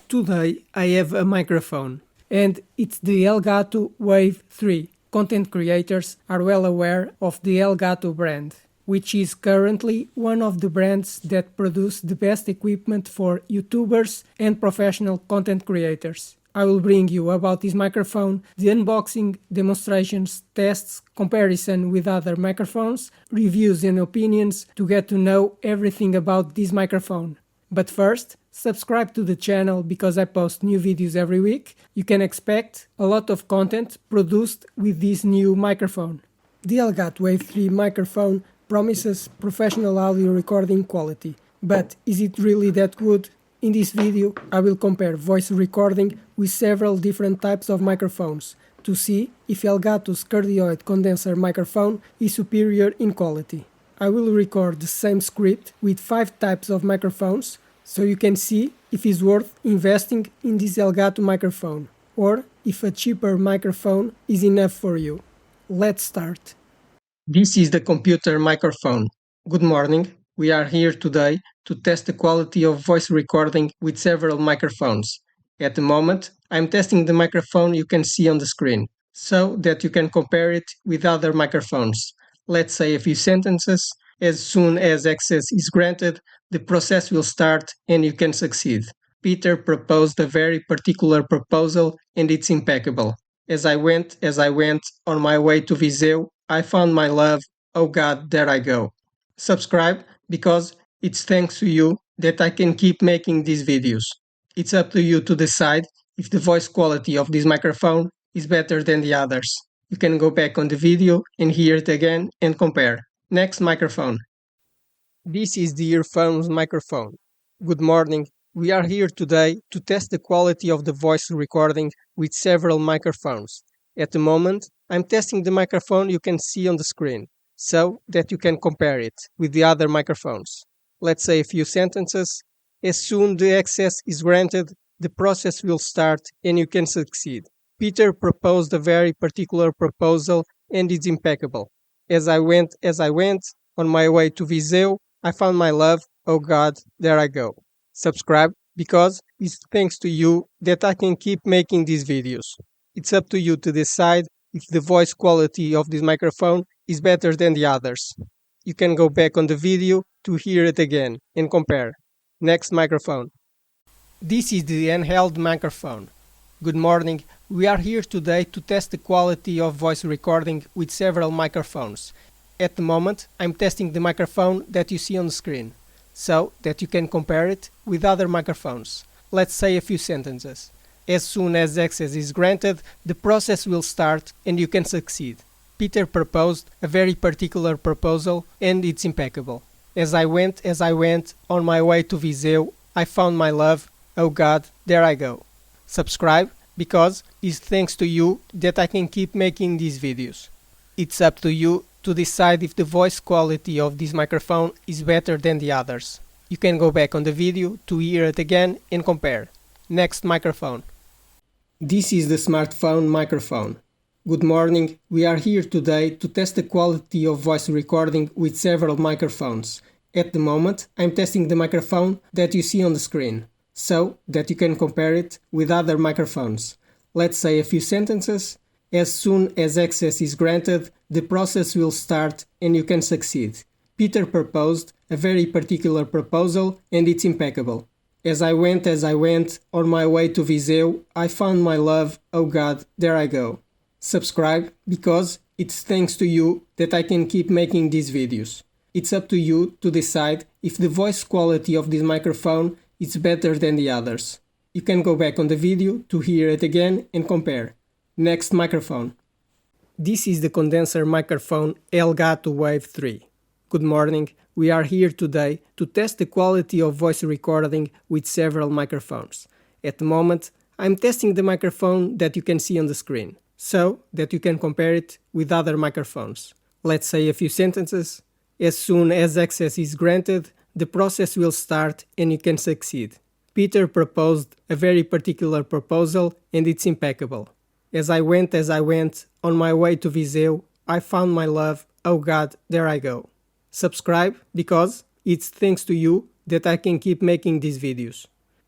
Today I have a microphone, and it's the ELGATO Wave 3. Content creators are well aware of the ELGATO brand, which is currently one of the brands that produce the best equipment for YouTubers and professional content creators. I will bring you about this microphone, the unboxing, demonstrations, tests, comparison with other microphones, reviews and opinions to get to know everything about this microphone. But first, subscribe to the channel because I post new videos every week. You can expect a lot of content produced with this new microphone. The ELGATO Wave 3 microphone promises professional audio recording quality. But is it really that good? In this video, I will compare voice recording with several different types of microphones to see if ELGATO's cardioid condenser microphone is superior in quality. I will record the same script with 5 types of microphones, so you can see if it's worth investing in this ELGATO microphone, or if a cheaper microphone is enough for you. Let's start. This is the computer microphone. Good morning. We are here today to test the quality of voice recording with several microphones. At the moment, I'm testing the microphone you can see on the screen, so that you can compare it with other microphones. Let's say a few sentences. As soon as access is granted, the process will start and you can succeed. Peter proposed a very particular proposal and it's impeccable. As I went on my way to Viseu, I found my love. Oh God, there I go. Subscribe because it's thanks to you that I can keep making these videos. It's up to you to decide if the voice quality of this microphone is better than the others. You can go back on the video and hear it again and compare. Next microphone. This is the earphones microphone. Good morning. We are here today to test the quality of the voice recording with several microphones. At the moment, I'm testing the microphone you can see on the screen, so that you can compare it with the other microphones. Let's say a few sentences. As soon the access is granted, the process will start and you can succeed. Peter proposed a very particular proposal and it's impeccable. As I went on my way to Viseu, I found my love. Oh God, there I go. Subscribe because it's thanks to you that I can keep making these videos. It's up to you to decide if the voice quality of this microphone is better than the others. You can go back on the video to hear it again and compare. Next microphone. This is the handheld microphone. Good morning. We are here today to test the quality of voice recording with several microphones. At the moment, I'm testing the microphone that you see on the screen, so that you can compare it with other microphones. Let's say a few sentences. As soon as access is granted, the process will start and you can succeed. Peter proposed a very particular proposal and it's impeccable. As I went on my way to Viseu, I found my love. Oh God, there I go. Subscribe because it's thanks to you that I can keep making these videos. It's up to you to decide if the voice quality of this microphone is better than the others. You can go back on the video to hear it again and compare. Next microphone. This is the smartphone microphone. Good morning. We are here today to test the quality of voice recording with several microphones. At the moment, I'm testing the microphone that you see on the screen, so that you can compare it with other microphones. Let's say a few sentences. As soon as access is granted, the process will start and you can succeed. Peter proposed a very particular proposal and it's impeccable. As I went on my way to Viseu, I found my love. Oh God, there I go. Subscribe because it's thanks to you that I can keep making these videos. It's up to you to decide if the voice quality of this microphone is better than the others. You can go back on the video to hear it again and compare. Next microphone. This is the condenser microphone ELGATO Wave 3. Good morning. We are here today to test the quality of voice recording with several microphones. At the moment, I'm testing the microphone that you can see on the screen, so that you can compare it with other microphones. Let's say a few sentences. As soon as access is granted, the process will start and you can succeed. Peter proposed a very particular proposal and it's impeccable. As I went on my way to Viseu, I found my love. Oh God, there I go. Subscribe because it's thanks to you that I can keep making these videos.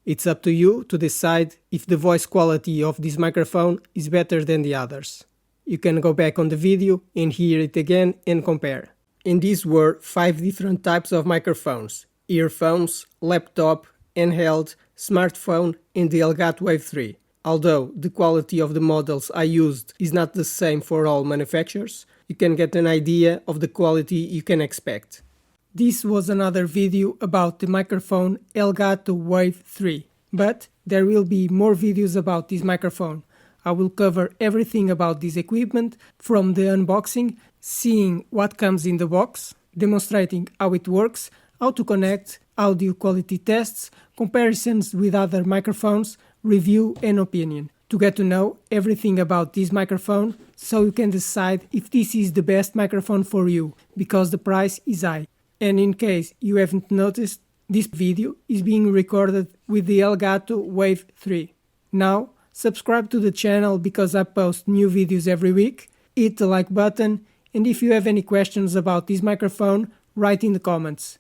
It's up to you to decide if the voice quality of this microphone is better than the others. You can go back on the video and hear it again and compare. And these were 5 different types of microphones: earphones, laptop, handheld, smartphone and the ELGATO Wave 3. Although the quality of the models I used is not the same for all manufacturers, you can get an idea of the quality you can expect. This was another video about the microphone ELGATO Wave 3, but there will be more videos about this microphone. I will cover everything about this equipment, from the unboxing, seeing what comes in the box, demonstrating how it works, how to connect, audio quality tests, comparisons with other microphones, review and opinion, to get to know everything about this microphone so you can decide if this is the best microphone for you, because the price is high. And in case you haven't noticed, this video is being recorded with the ELGATO Wave 3. Now, subscribe to the channel because I post new videos every week, hit the like button, and if you have any questions about this microphone, write in the comments.